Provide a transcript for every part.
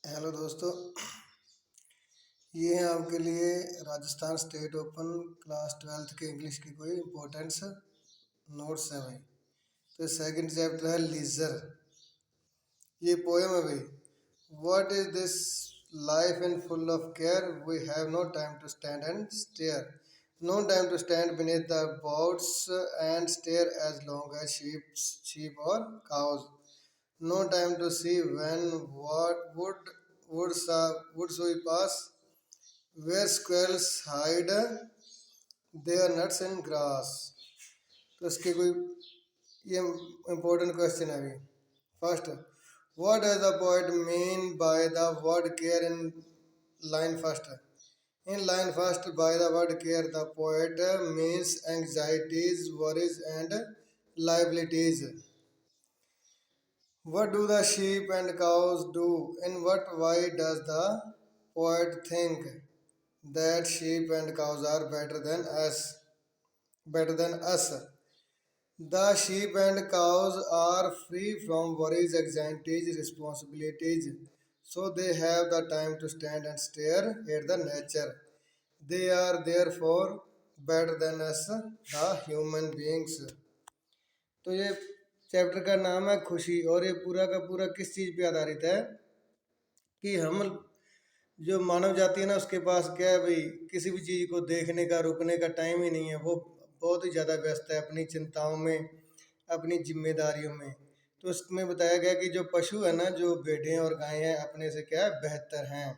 Hello दोस्तों, ये है आपके लिए Rajasthan state open class 12th के इंग्लिश की कोई इम्पोर्टेंट्स नोट्स है भाई। तो सेकंड चैप्टर है लीजर। ये पोएम है भाई। What is this life in full of care, we have no time to stand and stare, no time to stand beneath the boards and stare as long as sheep or cows, no time to see when what woods we pass, where squirrels hide their nuts in grass। तो इसके कोई ये important question है अभी। First, what does the poet mean by the word care in line first. In line first, by the word care, the poet means anxieties, worries, and liabilities. What do the sheep and cows do? In what way does the poet think that sheep and cows are better than us? Better than us. The sheep and cows are free from worries, anxieties, responsibilities, so they have the time to stand and stare at the nature. They are therefore better than us, the human beings। तो ये chapter का नाम है खुशी, और ये पूरा का पूरा किस चीज़ पे आधारित है कि हम जो मानव जाति है ना, उसके पास क्या है भाई, किसी भी चीज़ को देखने का रुकने का टाइम ही नहीं है। वो बहुत ही ज़्यादा व्यस्त है अपनी चिंताओं में, अपनी जिम्मेदारियों में। तो इसमें बताया गया कि जो पशु है ना, जो भेड़ें और गायें हैं, अपने से क्या है, बेहतर हैं।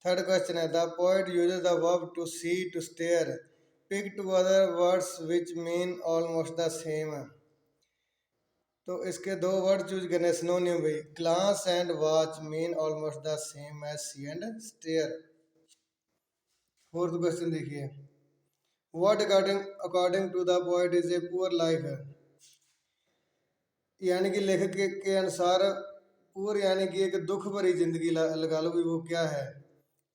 थर्ड क्वेश्चन है, the poet uses the verb to see, to stare, pick two other words which mean almost the same. तो इसके दो वर्ड चूज करने, सिनोनिम भाई। Glance and watch mean almost the same as see and stare. Fourth question देखिए, what according according to the poet is a poor life. यानी कि लेखक के अनुसार पुअर यानी कि एक दुख भरी जिंदगी लगा लो भी, वो क्या है।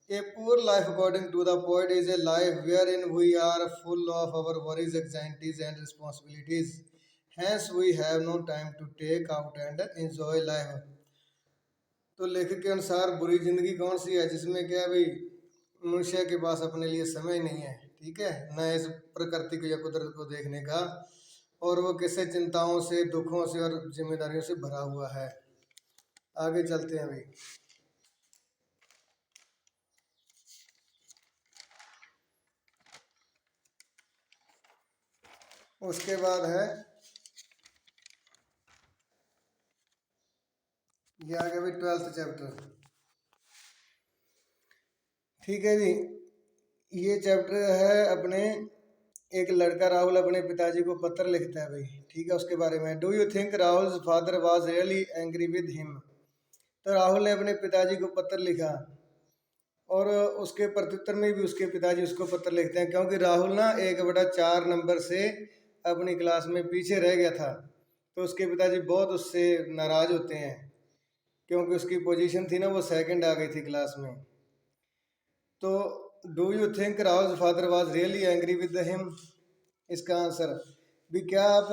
A poor life according to the poet is a life where in we are full of our worries, anxieties and responsibilities, hence we have no time to take out and enjoy life. तो लेखक के अनुसार बुरी जिंदगी कौन सी है, जिसमें क्या है भाई, मनुष्य के पास अपने लिए समय नहीं है, ठीक है, न इस प्रकृति को या कुदरत को देखने का, और वो किससे, चिंताओं से, दुखों से और जिम्मेदारियों से भरा हुआ है। आगे चलते हैं भाई। उसके बाद है ये आ गया भाई 12th चैप्टर। ठीक है जी, ये चैप्टर है अपने, एक लड़का राहुल अपने पिताजी को पत्र लिखता है भाई, ठीक है। उसके बारे में, do you think Rahul father was really angry with him. तो राहुल ने अपने पिताजी को पत्र लिखा, और उसके प्रत्युत्तर में भी उसके पिताजी उसको पत्र लिखते हैं, क्योंकि राहुल ना 1/4 नंबर से अपनी क्लास में पीछे रह गया था। तो उसके पिताजी बहुत उससे नाराज होते हैं, क्योंकि उसकी पोजीशन थी ना, वो सेकंड आ गई थी क्लास में। तो do you think Rahul father was really angry with him, इसका आंसर भी क्या आप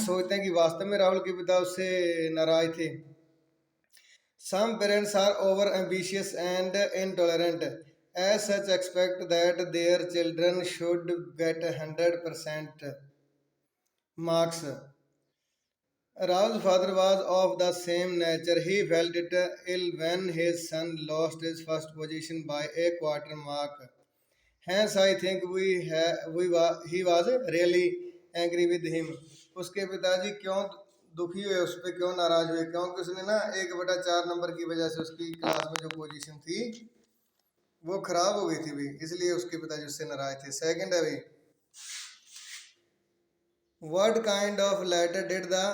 सोचते हैं कि वास्तव में राहुल के पिता उससे नाराज थे। Some parents are over ambitious and intolerant, as such expect that their children should get 100% marks. Raul's father was of the same nature. He felt it ill when his son lost his first position by a quarter mark. Hence, I think he was really angry with him. उसके पिताजी क्यों दुखी हुए, उस पर क्यों नाराज हुए, क्योंकि उसने ना 1/4 नंबर की वजह से उसकी क्लास में जो पोजीशन थी वो खराब हो गई थी भाई, इसलिए उसके पिताजी उससे नाराज थे। सेकंड है भाई, what kind of letter did the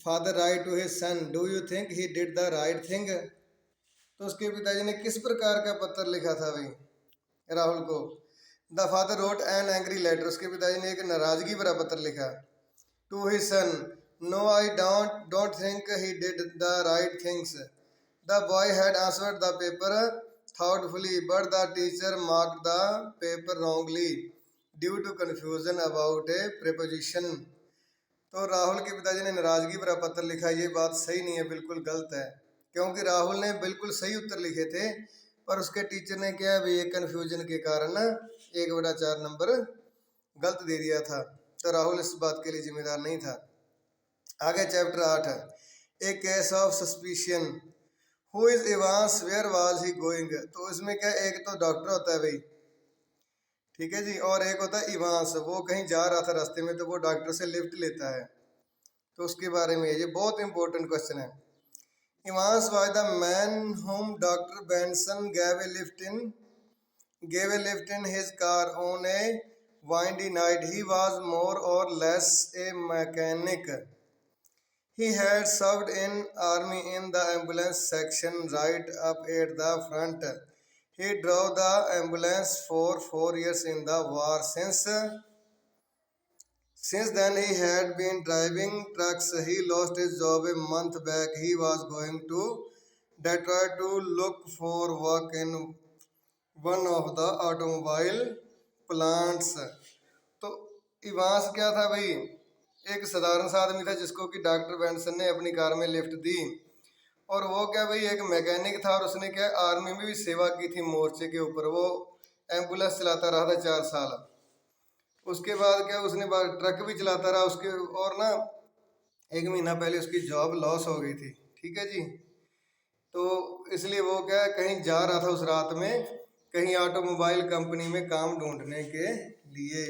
father write to his son, do you think he did the right thing। तो उसके पिताजी ने किस प्रकार का पत्र लिखा था भाई राहुल को। The father wrote an angry letter, उसके पिताजी ने एक नाराजगी भरा पत्र लिखा। To his son, no I don't think he did the right things, the boy had answered the paper thoughtfully but the teacher marked the paper wrongly due to confusion about a preposition। तो राहुल के पिताजी ने नाराजगी भरा पत्र लिखा, ये बात सही नहीं है, बिल्कुल गलत है, क्योंकि राहुल ने बिल्कुल सही उत्तर लिखे थे, पर उसके टीचर ने क्या है, एक कन्फ्यूजन के कारण 1/4 नंबर गलत दे दिया था। तो राहुल इस बात के लिए जिम्मेदार नहीं था। आगे चैप्टर 8 है, a case of suspicion, who is Evans, where was he going. तो इसमें क्या, एक तो डॉक्टर होता है भाई, ठीक है जी, और एक होता है इवांस, वो कहीं जा रहा था रास्ते में, तो वो डॉक्टर से लिफ्ट लेता है। तो उसके बारे में ये बहुत इंपॉर्टेंट क्वेश्चन है। Evans was the man whom doctor Benson gave a lift in his car on a windy night. He was more or less a mechanic. He had served in army in the ambulance section right up at the front. He drove the ambulance for 4 years in the war. Since then he had been driving trucks. He lost his job a month back. He was going to Detroit to look for work in one of the automobile plants. तो Evans क्या था भाई, एक साधारण सा आदमी था जिसको कि डॉक्टर बेंसन ने अपनी कार में लिफ्ट दी। और वो क्या भाई, एक मैकेनिक था, और उसने क्या आर्मी में भी सेवा की थी मोर्चे के ऊपर। वो एम्बुलेंस चलाता रहा था 4 साल। उसके बाद क्या, उसने ट्रक भी चलाता रहा उसके, और ना 1 महीना पहले उसकी जॉब लॉस हो गई थी, ठीक है जी। तो इसलिए वो क्या, कहीं जा रहा था उस रात में, कहीं ऑटोमोबाइल कंपनी में काम ढूंढने के लिए।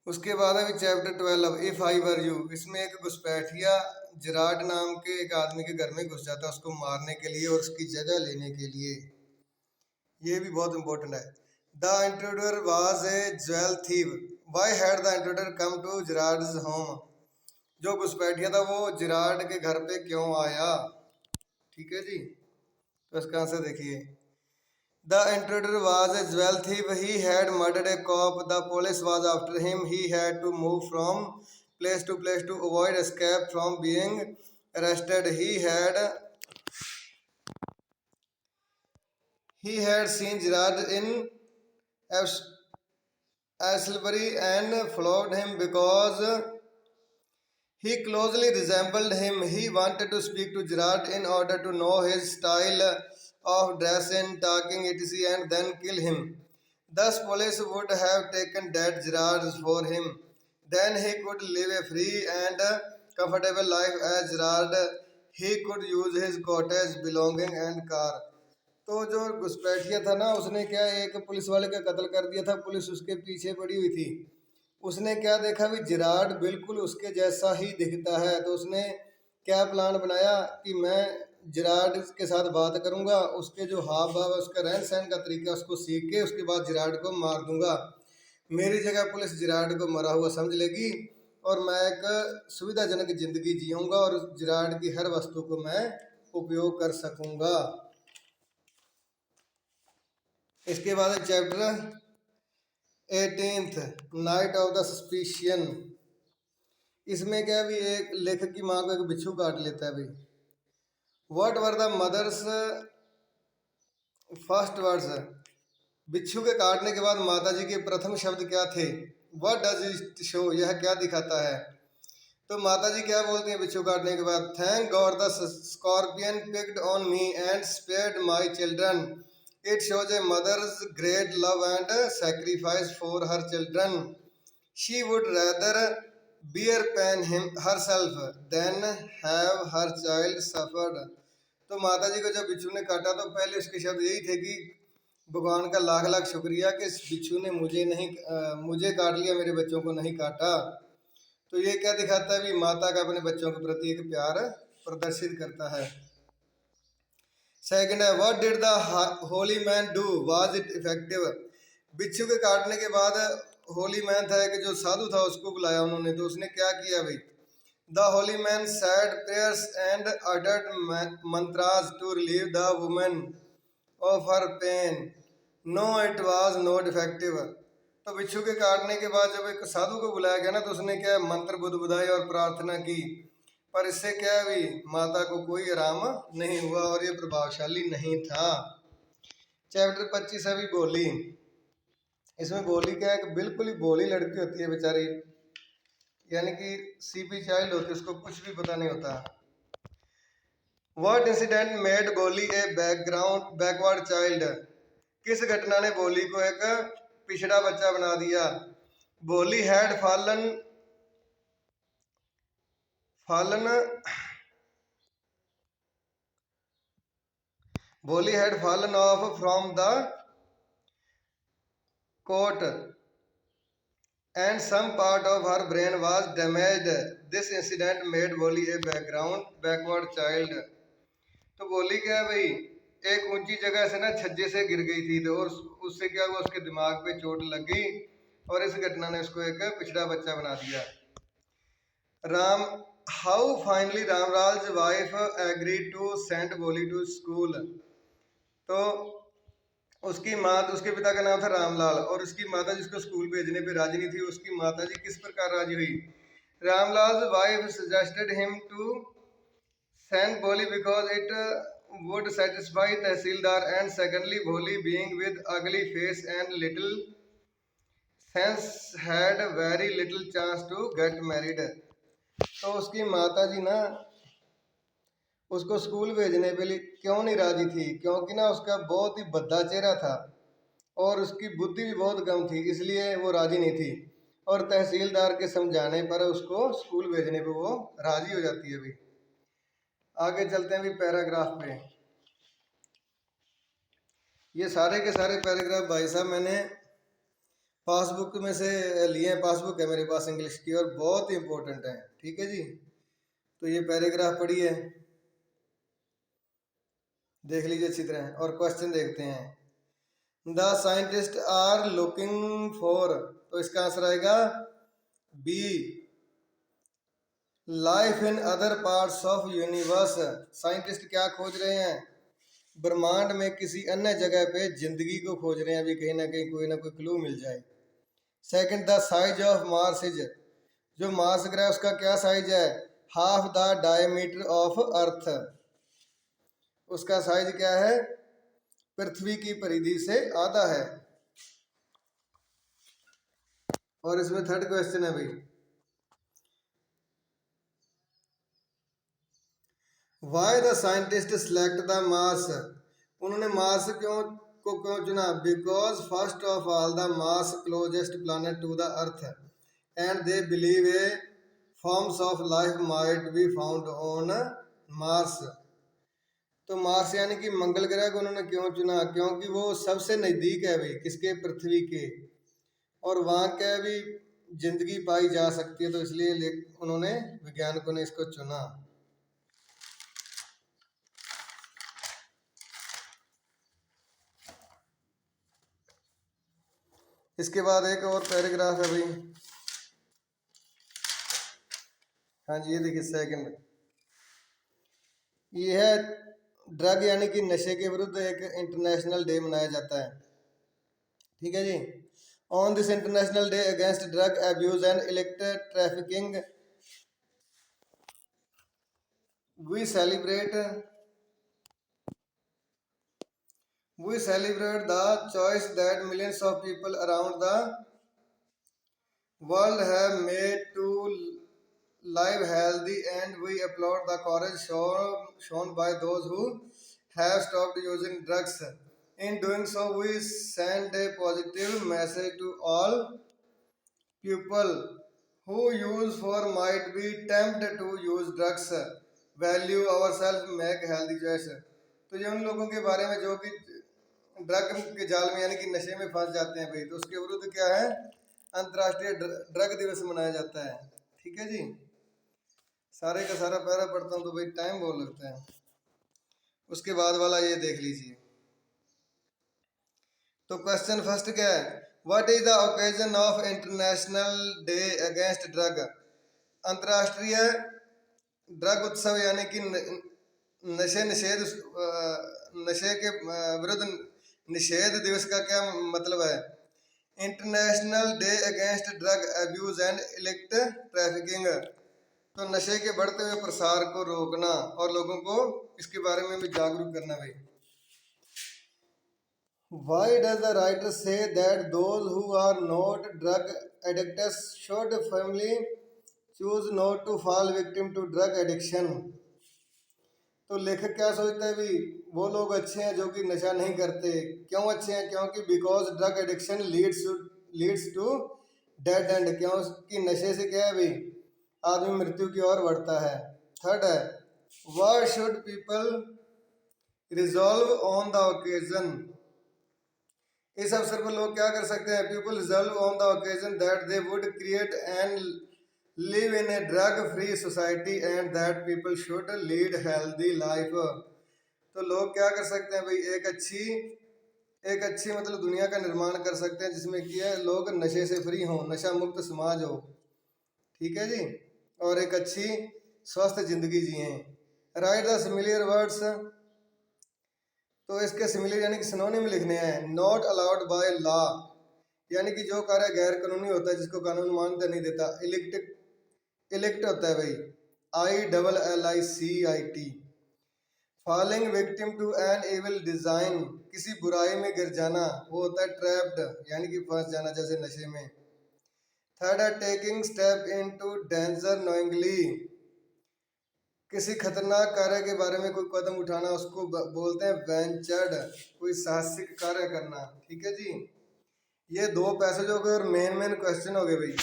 उसके बाद अभी chapter 12, if I were you. इसमें एक घुसपैठिया जिराड नाम के एक आदमी के घर में घुस जाता है उसको मारने के लिए और उसकी जगह लेने के लिए। ये भी बहुत इंपॉर्टेंट है। The intruder was a jewel thief, why had the intruder come to Girard's home. जो घुसपैठिया था वो जिराड के घर पे क्यों आया, ठीक है जी। तो इसका आंसर देखिए, the intruder was a jewel thief, he had murdered a cop, the police was after him, he had to move from place to avoid escape from being arrested, he had seen Gerard in Aylesbury and followed him because he closely resembled him. He wanted to speak to Gerard in order to know his style of dress and talking etc. and then kill him. Thus police would have taken dead Gerard for him. Then he could live a free and comfortable life as Gerard. He could use his cottage belonging and car. तो जो घुसपैठिया था ना, उसने क्या, एक police वाले का कत्ल कर दिया था, पुलिस उसके पीछे पड़ी हुई थी। उसने क्या देखा भी, जिराड बिल्कुल उसके जैसा ही दिखता है। तो उसने क्या प्लान बनाया कि मैं जिराड के साथ बात करूंगा, उसके जो हाव भाव है, उसका रहन सहन का तरीका उसको सीख के उसके बाद जिराड को मार दूंगा। मेरी जगह पुलिस जिराड को मरा हुआ समझ लेगी और मैं एक सुविधाजनक जिंदगी जीऊंगा और जिराड की हर वस्तु को मैं उपयोग कर सकूंगा। इसके बाद chapter 18, night of the suspicion. इसमें क्या भी, एक लेखक की माँ को एक बिच्छू काट लेता है भाई। What were the mother's first words, बिच्छू के काटने के बाद माता जी के प्रथम शब्द क्या थे। व्हाट डज इट शो, यह क्या दिखाता है। तो माता जी क्या बोलती हैं बिच्छू काटने के बाद, thank God the scorpion picked on me and spared my children, it shows a mother's great love and sacrifice for her children, she would rather bear pain him herself than have her child suffered. तो माता जी को जब बिच्छू ने काटा तो पहले उसके शब्द यही थे कि भगवान का लाख लाख शुक्रिया कि इस बिच्छू ने मुझे काट लिया, मेरे बच्चों को नहीं काटा। तो ये क्या दिखाता है भी, माता का अपने बच्चों के प्रति एक प्यार प्रदर्शित करता है। सेकंड है, what did the holy man do, was it effective. बिच्छू के काटने के बाद होली मैन था कि जो साधु था उसको बुलाया उन्होंने, तो उसने क्या किया भाई, the holy man said prayers and uttered mantras to relieve the women of her pain, no it was not effective. तो बिच्छू के काटने के बाद जब एक साधु को बुलाया गया ना, तो उसने क्या मंत्र बुदबुदाए और प्रार्थना की, पर इससे क्या भी माता को कोई आराम नहीं हुआ और ये प्रभावशाली नहीं था। चैप्टर 25 अभी बोली। इसमें बोली क्या है कि बिल्कुल ही भोली लड़की होती है बेचारी, यानी कि सीपी चाइल्ड होती है, उसको कुछ भी पता नहीं होता। व्हाट इंसिडेंट मेड बोली ए बैकवर्ड चाइल्ड? किस घटना ने बोली को एक पिछड़ा बच्चा बना दिया? Bholi had fallen Bholi had fallen off from the coat and some part of her brain was damaged. This incident made Bolly a backward child. तो बोली क्या है भाई, एक ऊंची जगह से ना छज्जे से गिर गई थी तो और उससे क्या हुआ, उसके दिमाग पे चोट लग गई और इस घटना ने उसको एक पिछड़ा बच्चा बना दिया। Ram how finally Ramraj wife agree to send Bholi to school? तो उसकी माँ, उसके पिता का नाम था रामलाल और उसकी माता जिसको स्कूल भेजने पे राजी नहीं थी, उसकी माता जी किस प्रकार राजी हुई? Ramlal wife suggested him to send Bholi because it would satisfy tehsildar and secondly Bholi being with ugly face and little sense had very little chance to get married. तो उसकी माता जी ना उसको स्कूल भेजने पे लिए क्यों नहीं राजी थी? क्योंकि ना उसका बहुत ही भद्दा चेहरा था और उसकी बुद्धि भी बहुत कम थी, इसलिए वो राजी नहीं थी। और तहसीलदार के समझाने पर उसको स्कूल भेजने पे वो राजी हो जाती है। भाई आगे चलते हैं भी पैराग्राफ पे। ये सारे के सारे पैराग्राफ भाई साहब मैंने पासबुक में से लिए हैं, पासबुक है मेरे पास इंग्लिश की और बहुत ही इंपॉर्टेंट है। ठीक है जी, तो ये पैराग्राफ पढ़िए, देख लीजिए अच्छी तरह और क्वेश्चन देखते हैं। The scientist are looking for, तो इसका आंसर आएगा B, life in other parts of universe. Scientist क्या खोज रहे हैं? ब्रह्मांड में किसी अन्य जगह पे जिंदगी को खोज रहे हैं, अभी कहीं ना कहीं कोई ना कोई क्लू मिल जाए। Second, the size of Mars is, जो मार्स ग्रह उसका क्या साइज है? Half the diameter of earth, उसका साइज क्या है? पृथ्वी की परिधि से आधा है। और इसमें थर्ड क्वेश्चन है भाई, why the scientist select the Mars, उन्होंने मार्स क्यों चुना? Because first of all the Mars closest planet to the earth and they believe a forms of life might be found on Mars. तो Mars यानी कि मंगल ग्रह को उन्होंने क्यों चुना? क्योंकि वो सबसे नज़दीक है भाई किसके? पृथ्वी के, और वहाँ क्या भी जिंदगी पाई जा सकती है, तो इसलिए उन्होंने वैज्ञानिकों ने इसको चुना। इसके बाद एक और पैराग्राफ है भाई, हाँ जी, ये देखिए सेकंड, ये है ड्रग यानी कि नशे के विरुद्ध एक इंटरनेशनल डे मनाया जाता है। ठीक है जी, on this international day against drug abuse and electric trafficking we celebrate the choice that millions of people around the world have made to live healthy, and we applaud the courage shown by those who have stopped using drugs. In doing so, we send a positive message to all people who use for might be tempted to use drugs. Value ourselves, make healthy choice. तो ये उन लोगों के बारे में जो कि drug के जाल में यानी कि नशे में फंस जाते हैं भाई, तो उसके विरुद्ध क्या है? अंतर्राष्ट्रीय ड्रग दिवस मनाया जाता है। ठीक है जी, सारे का सारा पैरा पढ़ता हूँ तो भाई टाइम बहुत लगता है। उसके बाद वाला ये देख लीजिए। तो क्वेश्चन फर्स्ट क्या है? What is the occasion of international day against drug? अंतर्राष्ट्रीय ड्रग उत्सव यानी कि नशे के विरुद्ध निषेध दिवस का क्या मतलब है? International day against drug abuse and electric trafficking, तो नशे के बढ़ते हुए प्रसार को रोकना और लोगों को इसके बारे में भी जागरूक करना भाई। Why does the writer say that those who are not drug addicts should firmly choose not to fall victim to drug addiction? तो लेखक क्या सोचता है भाई, वो लोग अच्छे हैं जो कि नशा नहीं करते। क्यों अच्छे हैं? क्योंकि because drug addiction leads to dead end. क्योंकि नशे से क्या है भाई, आदमी मृत्यु की ओर बढ़ता है। थर्ड है, what should people resolve on the occasion. इस अवसर पर लोग क्या कर सकते हैं? People resolve on the occasion that they would create and live in a drug free society and that people should lead healthy life. तो लोग क्या कर सकते हैं भाई, एक अच्छी मतलब दुनिया का निर्माण कर सकते हैं जिसमें कि है लोग नशे से फ्री हों, नशा मुक्त समाज हो। ठीक है जी, और एक अच्छी स्वस्थ जिंदगी जिए। राइट द सिमिलियर वर्ड्स, तो इसके सिमिलर यानी कि सिनोनिम लिखने हैं। नॉट अलाउड बाय लॉ, यानी कि जो कार्य गैर कानूनी होता है जिसको कानून मान्यता नहीं देता। इलिक्ट होता है भाई, ILLICIT। Falling victim to an evil design, किसी बुराई में गिर जाना, वो होता है ट्रैप्ड, यानी कि फंस जाना जैसे नशे में। थर्ड है taking step into danger knowingly, किसी खतरनाक कार्य के बारे में कोई कदम उठाना उसको बोलते हैं वेंचर्ड, कोई साहसिक कार्य करना। ठीक है जी, ये 2 पैसेज हो गए और मेन क्वेश्चन हो गए भाई।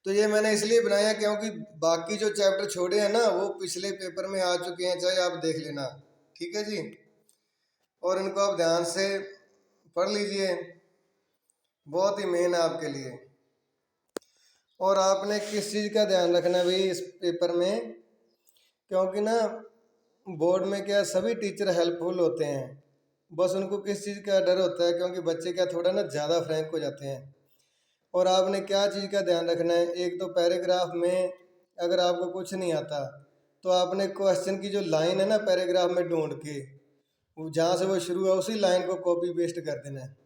तो ये मैंने इसलिए बनाया क्योंकि बाकी जो चैप्टर छोड़े हैं ना वो पिछले पेपर में आ चुके हैं, चाहे आप देख लेना। ठीक है जी, और इनको आप ध्यान से पढ़ लीजिए, बहुत ही मेन है आपके लिए। और आपने किस चीज़ का ध्यान रखना है भाई इस पेपर में, क्योंकि ना बोर्ड में क्या सभी टीचर हेल्पफुल होते हैं, बस उनको किस चीज़ का डर होता है, क्योंकि बच्चे क्या थोड़ा ना ज़्यादा फ्रैंक हो जाते हैं। और आपने क्या चीज़ का ध्यान रखना है, एक तो पैराग्राफ में अगर आपको कुछ नहीं आता तो आपने क्वेश्चन की जो लाइन है ना पैराग्राफ में ढूंढ के जहाँ से वो शुरू है उसी लाइन को कॉपी पेस्ट कर देना है।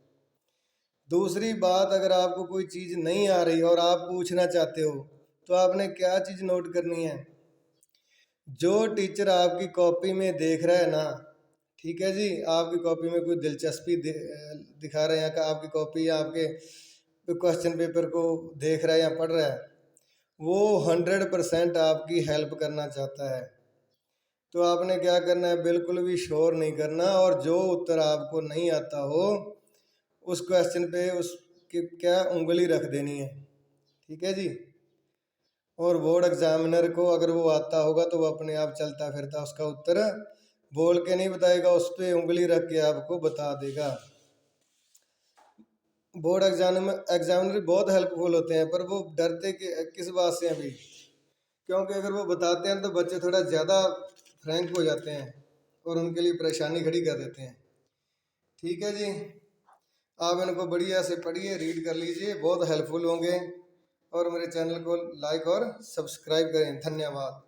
दूसरी बात, अगर आपको कोई चीज़ नहीं आ रही और आप पूछना चाहते हो तो आपने क्या चीज़ नोट करनी है, जो टीचर आपकी कॉपी में देख रहा है ना, ठीक है जी, आपकी कॉपी में कोई दिलचस्पी दिखा रहे हैं, आपकी कॉपी या आपके क्वेश्चन पेपर को देख रहा है या पढ़ रहा है, वो 100% आपकी हेल्प करना चाहता है। तो आपने क्या करना है, बिल्कुल भी शोर नहीं करना, और जो उत्तर आपको नहीं आता हो उस क्वेश्चन पे उसकी क्या उंगली रख देनी है। ठीक है जी, और बोर्ड एग्जामिनर को अगर वो आता होगा तो वो अपने आप चलता फिरता उसका उत्तर बोल के नहीं बताएगा, उस पर उंगली रख के आपको बता देगा। बोर्ड एग्जामिनर बहुत हेल्पफुल होते हैं, पर वो डरते किस बात से हैं भाई, क्योंकि अगर वो बताते हैं तो बच्चे थोड़ा ज़्यादा फ्रैंक हो जाते हैं और उनके लिए परेशानी खड़ी कर देते हैं। ठीक है जी, आप इनको बढ़िया से पढ़िए, रीड कर लीजिए, बहुत हेल्पफुल होंगे। और मेरे चैनल को लाइक और सब्सक्राइब करें। धन्यवाद।